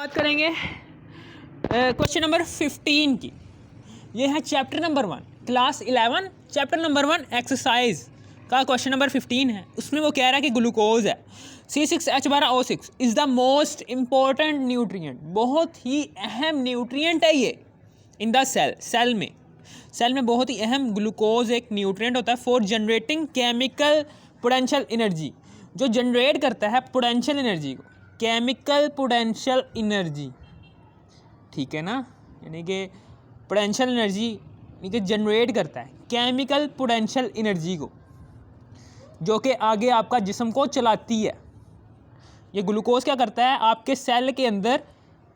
बात करेंगे question number 15 की। ये है chapter number 1 class 11 chapter number 1 exercise का क्वेश्चन नंबर 15 है। उसमें वो कह रहा है कि ग्लूकोज है C6H12O6 is the most important nutrient. बहुत ही अहम न्यूट्रिएंट है ये इन द सेल में बहुत ही अहम ग्लूकोज एक न्यूट्रिएंट होता है for generating chemical potential energy, जो जनरेट करता है पोटेंशियल एनर्जी को, केमिकल पोटेंशियल एनर्जी। ठीक है ना, यानी कि पोटेंशियल एनर्जी यानी कि जनरेट करता है केमिकल पोटेंशियल एनर्जी को, जो कि आगे आपका जिस्म को चलाती है। ये ग्लूकोज क्या करता है, आपके सेल के अंदर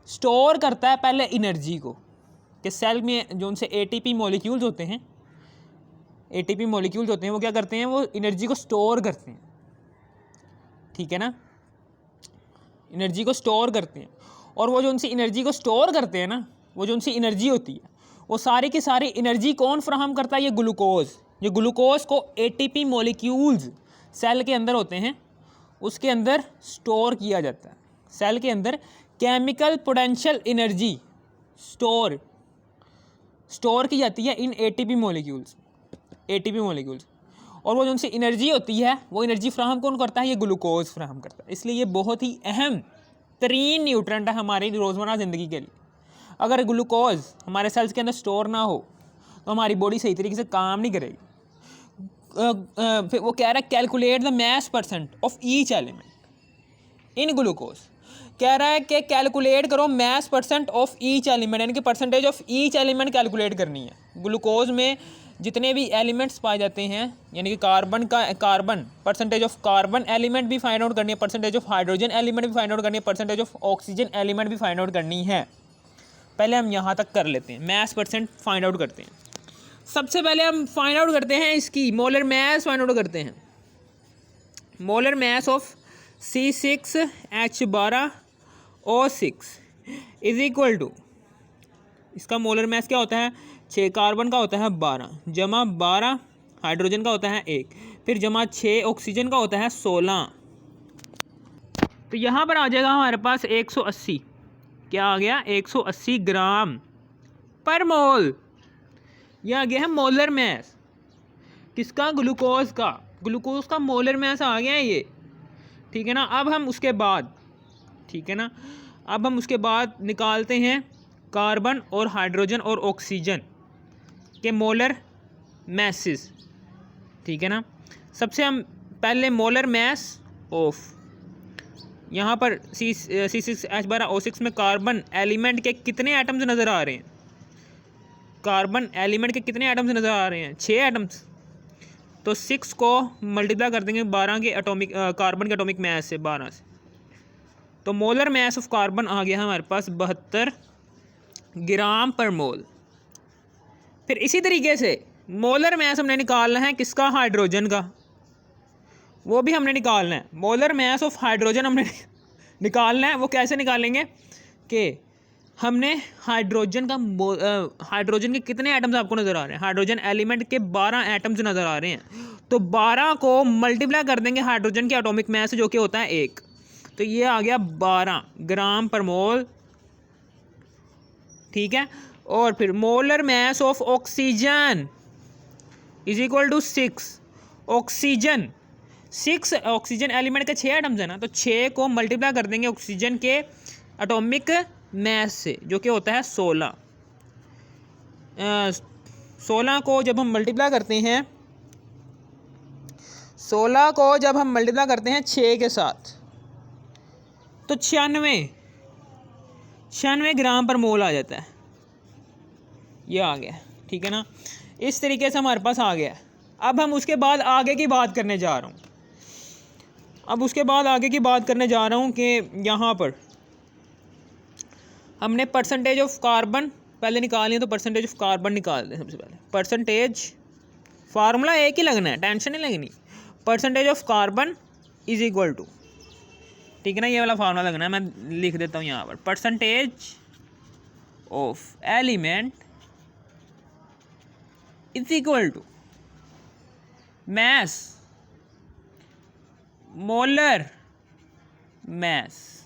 स्टोर करता है पहले एनर्जी को, कि सेल में जो उनसे एटीपी मॉलिक्यूल्स होते हैं वो क्या करते हैं, वो एनर्जी को स्टोर करते हैं। ठीक है ना, एनर्जी को स्टोर करते हैं। और वो जो उनसे एनर्जी को स्टोर करते हैं ना, वो जो उनसी एनर्जी होती है, वो सारी की सारी एनर्जी कौन फ्राहम करता है, ये ग्लूकोज। ये ग्लूकोज को एटीपी मॉलिक्यूल्स सेल के अंदर होते हैं, उसके अंदर स्टोर किया जाता है। सेल के अंदर केमिकल पोटेंशियल एनर्जी स्टोर की जाती है इन एटीपी मॉलिक्यूल्स। और वो जो उनसे एनर्जी होती है, वो एनर्जी फ्राहम कौन करता है, ये ग्लूकोज फ्राहम करता है। इसलिए ये बहुत ही अहम तरीन न्यूट्रेंट है हमारी रोज़मर्रा ज़िंदगी के लिए। अगर ग्लूकोज हमारे सेल्स के अंदर स्टोर ना हो तो हमारी बॉडी सही तरीके से काम नहीं करेगी। फिर वो कह रहा है calculate the mass percent of each element in glucose. कह रहा है कि कैलकुलेट करो मास परसेंट ऑफ ईच एलिमेंट, यानी कि percentage of each element calculate करनी है। ग्लूकोज में जितने भी एलिमेंट्स पाए जाते हैं, यानी कि carbon percentage of carbon element भी फाइंड आउट करनी है, परसेंटेज ऑफ हाइड्रोजन एलिमेंट भी फाइंड आउट करनी है, परसेंटेज ऑफ ऑक्सीजन एलिमेंट भी फाइंड आउट करनी है। पहले हम यहाँ तक कर लेते हैं, मास परसेंट फाइंड आउट करते हैं। सबसे पहले हम फाइंड आउट करते हैं इसकी मोलर मास फाइंड आउट करते हैं। Molar mass of C6H12O6 is equal to, इसका मोलर मास क्या होता है, 6 कार्बन का होता है 12 जमा 12 हाइड्रोजन का होता है 1, फिर जमा 6 ऑक्सीजन का होता है 16। तो यहाँ पर आ जाएगा हमारे पास 180, क्या आ गया, 180 ग्राम पर मोल। यह आ गया है मोलर मास किसका, ग्लूकोज का मोलर मास आ गया है ये। ठीक है ना, अब हम उसके बाद निकालते हैं कार्बन और हाइड्रोजन और ऑक्सीजन के मोलर मैसेस। ठीक है ना, सबसे हम पहले मोलर मैस ऑफ, यहाँ पर C6H12O6 में कार्बन एलिमेंट के कितने एटम्स नज़र आ रहे हैं, कार्बन एलिमेंट के कितने एटम्स नज़र आ रहे हैं, 6 एटम्स। तो 6 को मल्टीप्लाई कर देंगे 12 के एटॉमिक कार्बन के एटॉमिक मैस से, 12 से, तो मोलर मैस ऑफ कार्बन आ गया हमारे पास 72 ग्राम पर मोल। फिर इसी तरीके से मोलर मैस हमने निकालना है किसका, हाइड्रोजन का, वो भी हमने निकालना है। मोलर मैस ऑफ हाइड्रोजन हमने निकालना है। वो कैसे निकालेंगे कि हमने हाइड्रोजन के कितने एटम्स आपको नज़र आ रहे हैं, हाइड्रोजन एलिमेंट के 12 एटम्स नज़र आ रहे हैं, तो 12 को मल्टीप्लाई कर देंगे हाइड्रोजन के एटॉमिक मैस जो कि होता है 1, तो ये आ गया 12 ग्राम पर मोल। ठीक है, और फिर molar mass of oxygen is equal to 6 oxygen element के 6 एटम्स है ना, तो 6 को मल्टीप्लाई कर देंगे ऑक्सीजन के एटॉमिक मैस से जो कि होता है 16। 16 को जब हम मल्टीप्लाई करते हैं 6 के साथ, तो 96 ग्राम पर मोल आ जाता है। ये आ गया। ठीक है ना, इस तरीके से हमारे पास आ गया। अब हम उसके बाद आगे की बात करने जा रहा हूँ कि यहाँ पर हमने परसेंटेज ऑफ कार्बन पहले निकालनी है, तो परसेंटेज ऑफ कार्बन निकाल दें। सबसे पहले परसेंटेज, फार्मूला एक ही लगना है, टेंशन नहीं लगनी। Percentage of carbon is equal to, ठीक है ना, ये वाला फार्मूला लगना है, मैं लिख देता हूँ यहाँ पर, percentage of element is equal to mass, molar mass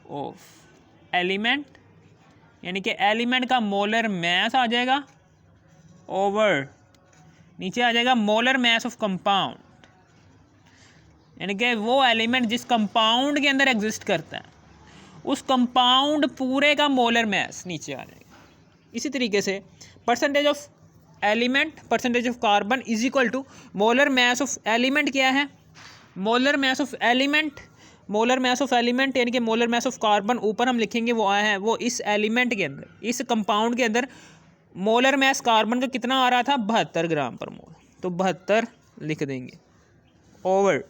of element, यानी कि एलिमेंट का मोलर मास आ जाएगा ओवर, नीचे आ जाएगा मोलर मास ऑफ कंपाउंड, यानी कि वो एलिमेंट जिस कंपाउंड के अंदर एग्जिस्ट करता है उस कंपाउंड पूरे का मोलर मास नीचे आ जाएगा। इसी तरीके से percentage of element, percentage of carbon is equal to molar mass of element. क्या है? Molar mass of element, molar mass of element यानी कि मोलर मास ऑफ कार्बन ऊपर हम लिखेंगे वो आया है, वो इस एलिमेंट के अंदर, इस कंपाउंड के अंदर मोलर मास कार्बन का कितना आ रहा था? 72 ग्राम पर मोल, तो 72 लिख देंगे ओवर,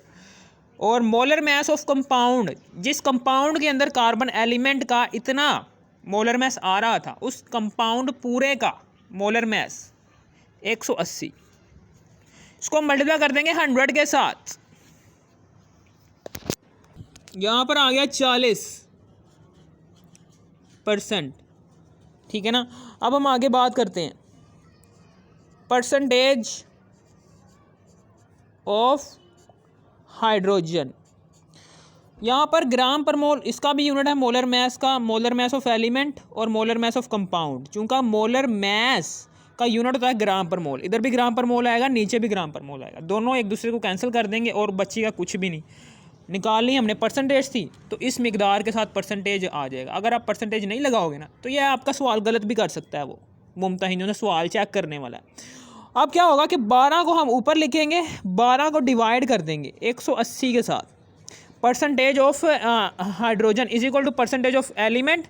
और मोलर मास ऑफ कंपाउंड, जिस कंपाउंड के अंदर कार्बन एलिमेंट का इतना मोलर मास आ रहा था उस कंपाउंड पूरे का मोलर मास 180, इसको मल्टीप्लाई कर देंगे 100 के साथ, यहाँ पर आ गया 40%। ठीक है ना। अब हम आगे बात करते हैं परसेंटेज ऑफ हाइड्रोजन। यहाँ पर ग्राम पर मोल, इसका भी यूनिट है मोलर मास का, मोलर मास ऑफ एलिमेंट और मोलर मास ऑफ कंपाउंड। चूँकि मोलर मास का यूनिट होता है ग्राम पर मोल, इधर भी ग्राम पर मोल आएगा, नीचे भी ग्राम पर मोल आएगा, दोनों एक दूसरे को कैंसिल कर देंगे और बचेगा कुछ भी नहीं। निकालनी हमने परसेंटेज थी तो इस मिकदार के साथ परसेंटेज आ जाएगा। अगर आप परसेंटेज नहीं लगाओगे ना तो यह आपका सवाल गलत भी कर सकता है, वो मुमतहिनों ने सवाल चेक करने वाला है। अब क्या होगा कि 12 को हम ऊपर लिखेंगे, 12 को डिवाइड कर देंगे 180 के साथ। Percentage of hydrogen is equal to percentage of element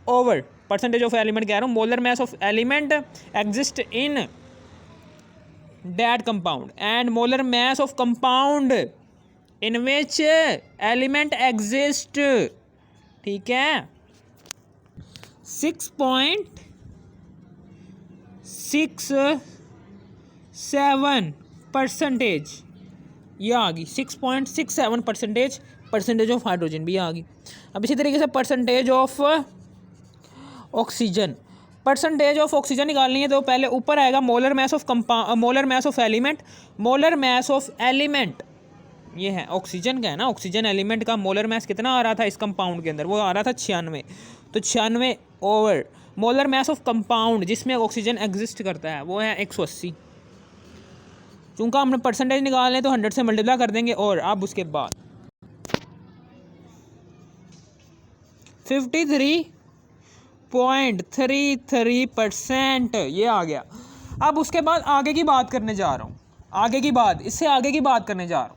over, percentage of element कह रहा हूँ, molar mass of element exist in that compound and molar mass of compound in which element exist. ठीक है, 6.67% ये आ गई, 6.67% परसेंटेज ऑफ हाइड्रोजन भी आ गई। अब इसी तरीके से percentage of oxygen, percentage of oxygen निकालनी है तो पहले ऊपर आएगा molar mass of molar mass of element, molar mass of element ये है ऑक्सीजन का है ना, ऑक्सीजन एलिमेंट का मोलर मास कितना आ रहा था इस कंपाउंड के अंदर? वो आ रहा था 96, तो 96 over molar mass of compound जिसमें ऑक्सीजन एग्जिस्ट करता है वो है 180। चूँकि हमने परसेंटेज निकालने तो 100 से मल्टीप्लाई कर देंगे, और अब उसके बाद 53.33% ये आ गया। अब उसके बाद आगे की बात करने जा रहा हूँ, आगे की बात, इससे आगे की बात करने जा रहा हूँ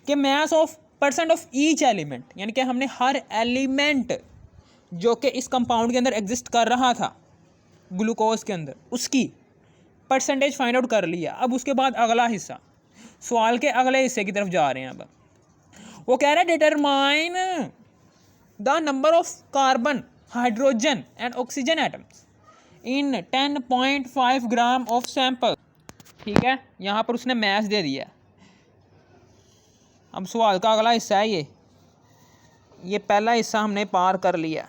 कि mass of percent of each element, यानी कि हमने हर एलिमेंट जो कि इस कंपाउंड के अंदर एग्जिस्ट कर रहा था ग्लूकोज के अंदर उसकी परसेंटेज फाइंड आउट कर लिया। अब उसके बाद अगला हिस्सा, सवाल के अगले हिस्से की तरफ जा रहे हैं। अब वो कह रहा है determine the number of carbon, hydrogen and oxygen atoms in 10.5 gram of sample. ठीक है, यहाँ पर उसने मास दे दिया। अब सवाल का अगला हिस्सा है ये पहला हिस्सा हमने पार कर लिया।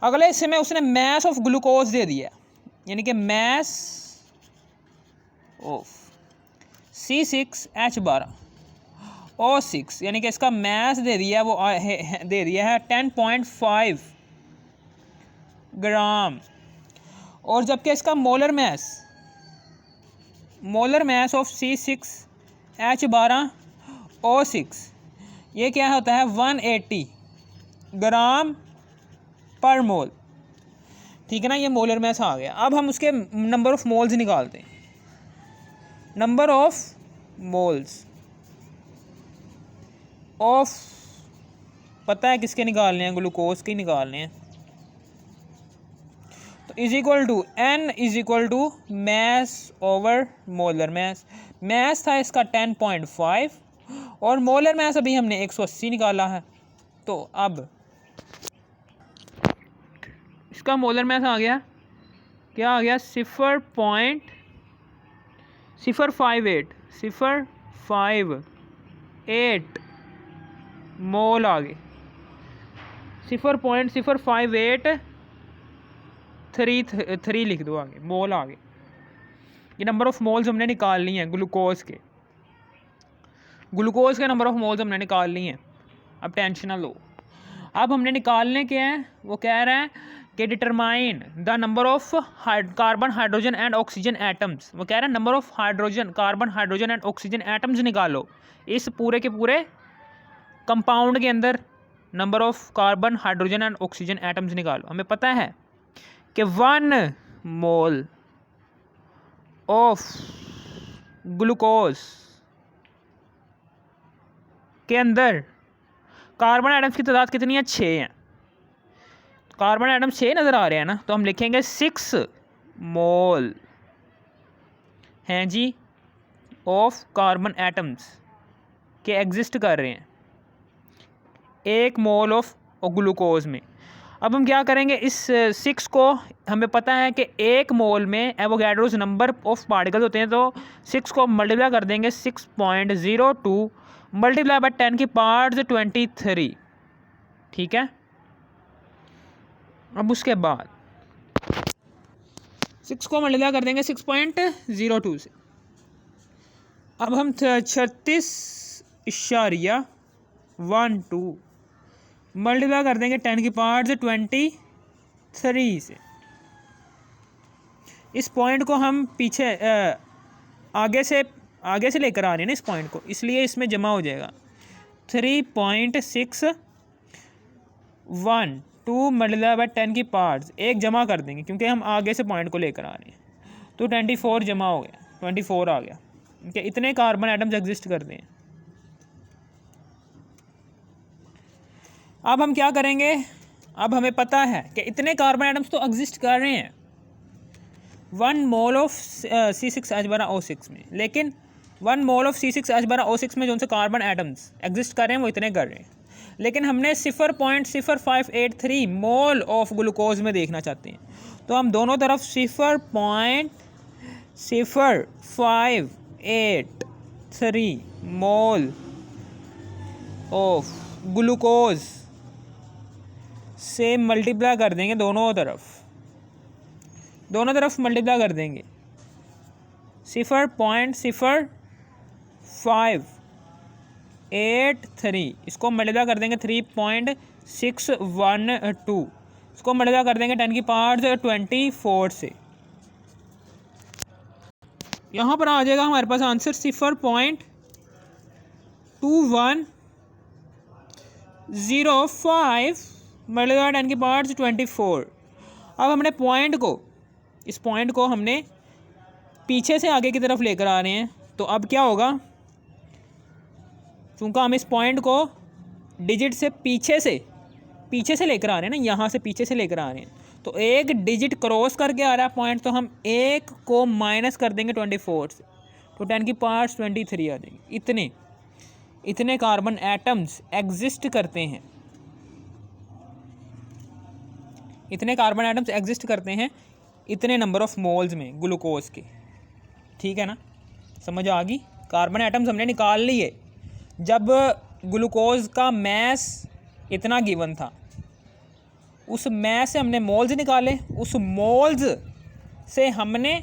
अगले हिस्से में उसने मास ऑफ ग्लूकोज दे दिया, यानी कि मास ऑफ C6H12O6, यानी कि इसका मास दे दिया, वो दे दिया है 10.5 ग्राम, और जबकि इसका मोलर मास ऑफ C6H12O6 ये क्या होता है? 180 ग्राम पर मोल। ठीक है ना, ये मोलर मास आ गया। अब हम उसके नंबर ऑफ मोल्स निकालते हैं। नंबर ऑफ मोल्स ऑफ, पता है किसके निकालने हैं? ग्लूकोज के निकालने हैं। तो is equal to N is equal to mass over molar mass. Mass था इसका 10.5 और मोलर मास अभी हमने 180 निकाला है। तो अब इसका मोलर मास आ गया, क्या आ गया? 0.058 मोल आ गए। 0.0583 लिख दो आगे, मोल आ गए। ये नंबर ऑफ मोल्स हमने निकाल ली हैं ग्लूकोज के नंबर ऑफ मोल्स हमने निकाल ली हैं। अब टेंशन ना लो। अब हमने निकालने के हैं, वो कह रहा है कि determine the number of carbon hydrogen and oxygen atoms. वो कह रहा है number of hydrogen, carbon hydrogen and oxygen atoms निकालो इस पूरे के पूरे कंपाउंड के अंदर। Number of carbon hydrogen and oxygen atoms निकालो। हमें पता है कि 1 मोल ऑफ ग्लूकोज के अंदर कार्बन एटम्स की तादाद कितनी है? 6 है। कार्बन एटम 6 नज़र आ रहे हैं ना, तो हम लिखेंगे 6 मोल हैं जी ऑफ कार्बन एटम्स के एग्जिस्ट कर रहे हैं 1 मोल ऑफ ग्लूकोज में। अब हम क्या करेंगे, इस 6 को हमें पता है कि 1 मोल में एवोगैड्रोस नंबर ऑफ पार्टिकल्स होते हैं, तो 6 को मल्टीप्लाई कर देंगे 6.02 मल्टीप्लाई बाय 10 की पावर्स 23। ठीक है। अब उसके बाद 6 को मल्टीप्लाई कर देंगे 6.02 से। अब हम 36.12 मल्टीप्लाई कर देंगे 10 की पावर्स 23 से। इस पॉइंट को हम पीछे आगे से लेकर आ रहे हैं ना इस पॉइंट को, इसलिए इसमें जमा हो जाएगा 3.612 मल्टीप्लाई बाय 10 की पावर्स, एक जमा कर देंगे क्योंकि हम आगे से पॉइंट को लेकर आ रहे हैं, तो 24 जमा हो गया, 24 आ गया कि इतने कार्बन एटम्स एग्जिस्ट करते हैं। अब हम क्या करेंगे, अब हमें पता है कि इतने कार्बन एटम्स तो एग्जिस्ट कर रहे हैं 1 मोल ऑफ C6H12O6 में, लेकिन 1 मोल ऑफ C6H12O6 में जो से कार्बन एटम्स एग्जिस्ट कर रहे हैं वो इतने कर रहे हैं, लेकिन हमने 0.0583 मोल ऑफ ग्लूकोज में देखना चाहते हैं, तो हम दोनों तरफ 0.0583 मोल ऑफ ग्लूकोज से मल्टीप्लाई कर देंगे, दोनों तरफ मल्टीप्लाई कर देंगे 0.0583, इसको मल्टीप्लाई कर देंगे 3.612, इसको मल्टीप्लाई कर देंगे 10 की पावर्स 24 से। यहाँ पर आ जाएगा हमारे पास आंसर 0.2105 मल्टीप्लाई 10 की पावर्स 24। अब हमने इस पॉइंट को हमने पीछे से आगे की तरफ लेकर आ रहे हैं, तो अब क्या होगा, चूँकि हम इस पॉइंट को डिजिट से पीछे से लेकर आ रहे हैं ना, यहाँ से पीछे से लेकर आ रहे हैं, तो एक डिजिट क्रॉस करके आ रहा है पॉइंट, तो हम एक को माइनस कर देंगे 24 से, तो 10 की पावर्स 23 आ जाएगी। इतने कार्बन एटम्स एग्जिस्ट करते हैं, इतने नंबर ऑफ मोल्स में ग्लूकोज के। ठीक है ना, समझ आ गई। कार्बन एटम्स हमने निकाल लिए जब ग्लूकोज का मैस इतना गिवन था, उस मैस से हमने मोल्स निकाले, उस मोल्स से हमने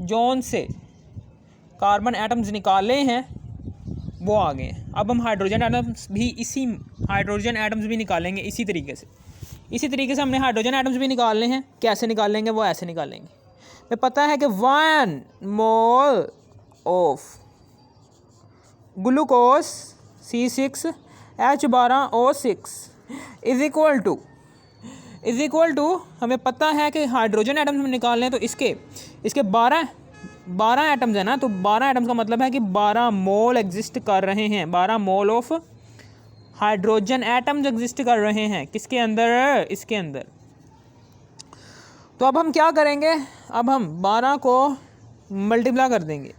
जोन से कार्बन एटम्स निकाले हैं वो आ गए हैं। अब हम हाइड्रोजन एटम्स भी निकालेंगे इसी तरीके से हमने हाइड्रोजन एटम्स भी निकालने हैं। कैसे निकालेंगे, वो ऐसे निकालेंगे। हमें पता है कि 1 mole of glucose C6H12O6 is equal to हमें पता है कि हाइड्रोजन एटम्स हम निकाल लें तो इसके 12 एटम्स है ना, तो 12 एटम्स का मतलब है कि 12 मोल एग्जिस्ट कर रहे हैं, 12 mole of hydrogen atoms exist कर रहे हैं। किसके अंदर? इसके अंदर। तो अब हम क्या करेंगे, अब हम 12 को मल्टीप्लाई कर देंगे।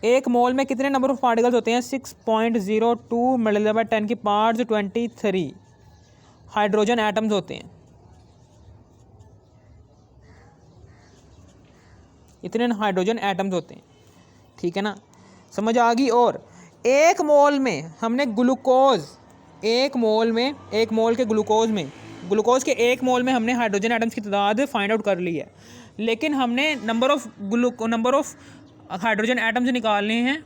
1 मोल में कितने नंबर ऑफ पार्टिकल्स होते हैं? 6.02 मल्टीप्लाई बाय 10 की पावर्स 23 हाइड्रोजन एटम्स होते हैं। इतने हाइड्रोजन एटम्स होते हैं। ठीक है ना, समझ आ गई। और 1 मोल में हमने एक मोल के ग्लूकोज के 1 मोल में हमने हाइड्रोजन एटम्स की तादाद फाइंड आउट कर ली है, लेकिन हमने नंबर ऑफ हाइड्रोजन एटम्स निकालने हैं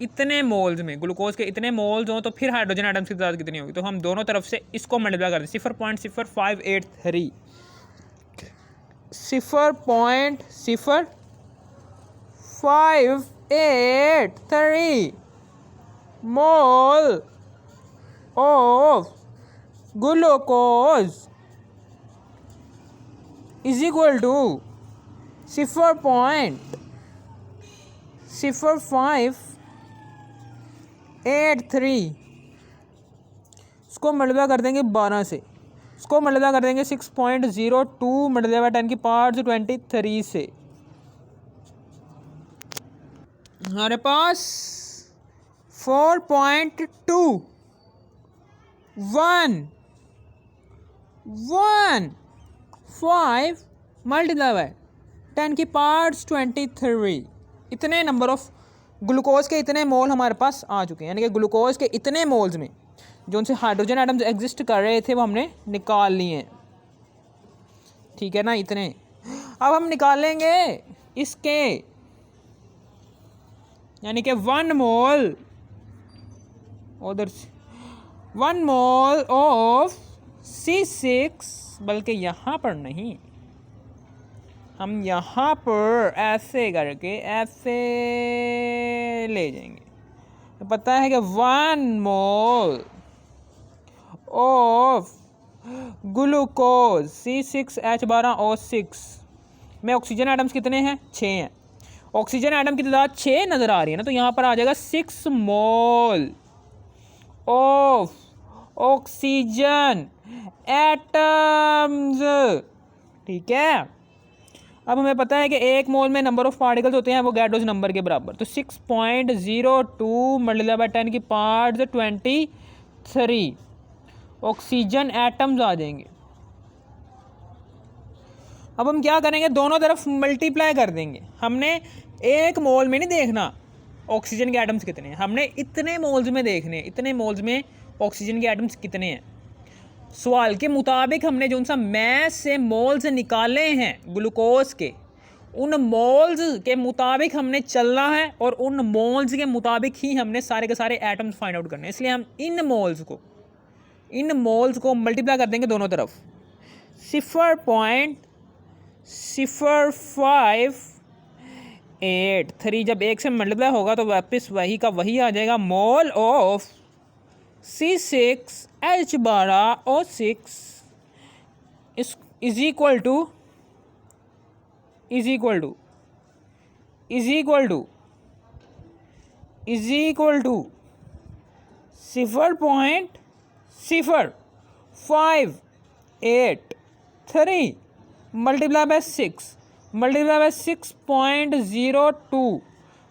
इतने मोल्स में, ग्लूकोज के इतने मोल्स हों तो फिर हाइड्रोजन एटम्स की तादाद कितनी होगी। तो हम दोनों तरफ से इसको मल्टीप्लाई कर दें, 0.0583 0.0583 mole of glucose is equal to 0.0583। इसको मल्टीप्लाई कर देंगे 12 से, इसको मल्टीप्लाई कर देंगे 6.02 मल्टीप्लाई बाय 10 की पावर 23 से। हमारे पास 4.2115 मल्टीप्लाई बाय 10 की पावर 23। इतने नंबर ऑफ ग्लूकोज के इतने मोल हमारे पास आ चुके हैं, यानी कि ग्लूकोज के इतने मोल्स में जो उनसे हाइड्रोजन एटम्स एग्जिस्ट कर रहे थे वो हमने निकाल लिए हैं, ठीक है ना। इतने अब हम निकालेंगे इसके, यानी कि 1 मोल उधर 1 मोल ऑफ C6, बल्कि यहाँ पर नहीं, हम यहाँ पर ऐसे करके ऐसे ले जाएंगे। तो पता है कि 1 मोल ऑफ ग्लूकोज C6H12O6 में ऑक्सीजन एटम्स कितने हैं? 6 हैं। ऑक्सीजन एटम की तादाद 6 नज़र आ रही है ना, तो यहाँ पर आ जाएगा 6 मोल ऑफ ऑक्सीजन एटम्स, ठीक है। अब हमें पता है कि 1 मोल में नंबर ऑफ पार्टिकल्स होते हैं वो गैडोज नंबर के बराबर, तो 6.02 मल्टीप्लाई बाय 10 की पावर 23 ऑक्सीजन एटम्स आ जाएंगे। अब हम क्या करेंगे, दोनों तरफ मल्टीप्लाई कर देंगे। हमने 1 मोल में नहीं देखना ऑक्सीजन के एटम्स कितने हैं, हमने इतने मोल्स में देखने, इतने मोल्स में ऑक्सीजन के एटम्स कितने हैं। सवाल के मुताबिक हमने जो सा मैस से मोल्स निकाले हैं ग्लूकोज के, उन मोल्स के मुताबिक हमने चलना है और उन मोल्स के मुताबिक ही हमने सारे के सारे एटम्स फाइंड आउट करने हैं। इसलिए हम इन मोल्स को मल्टीप्लाई कर देंगे दोनों तरफ। 0.0583 जब 1 से मल्टीप्लाई होगा तो वापस वही का वही आ जाएगा, mole of C6H12O6 is equal to 0.0583 multiply by 6 multiply by 6.02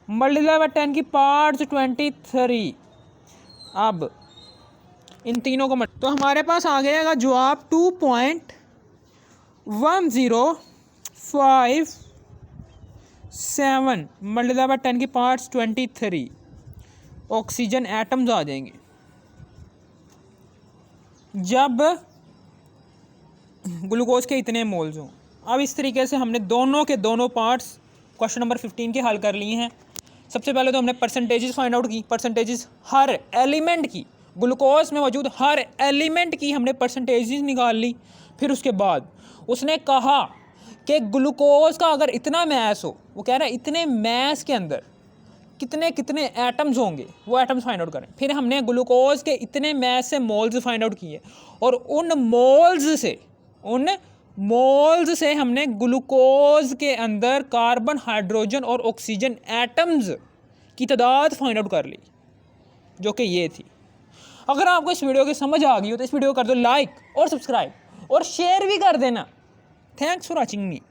multiply by 10 की पावर 23। अब इन तीनों को तो हमारे पास आ गया जवाब 2.1057 मल्टीप्लाई बाय 10 की पावर 23 ऑक्सीजन एटम्स आ जाएंगे जब ग्लूकोज के इतने मोल्स हों। अब इस तरीके से हमने दोनों के दोनों पार्ट्स क्वेश्चन नंबर 15 के हल कर लिए हैं। सबसे पहले तो हमने परसेंटेजेस फाइंड आउट की, परसेंटेजेस हर एलिमेंट की, ग्लूकोज में मौजूद हर एलिमेंट की हमने परसेंटेजेस निकाल ली। फिर उसके बाद उसने कहा कि ग्लूकोज का अगर इतना मैस हो, वो कह रहा है इतने मैस के अंदर कितने कितने एटम्स होंगे, वो एटम्स फाइंड आउट करें। फिर हमने ग्लूकोज के इतने मैस से मोल्स फाइंड आउट किए और उन मोल्स से हमने ग्लूकोज के अंदर कार्बन, हाइड्रोजन और ऑक्सीजन एटम्स की तादाद फाइंड आउट कर ली, जो कि ये थी। अगर आपको इस वीडियो की समझ आ गई हो तो इस वीडियो को कर दो लाइक और सब्सक्राइब और शेयर भी कर देना। Thanks for watching me.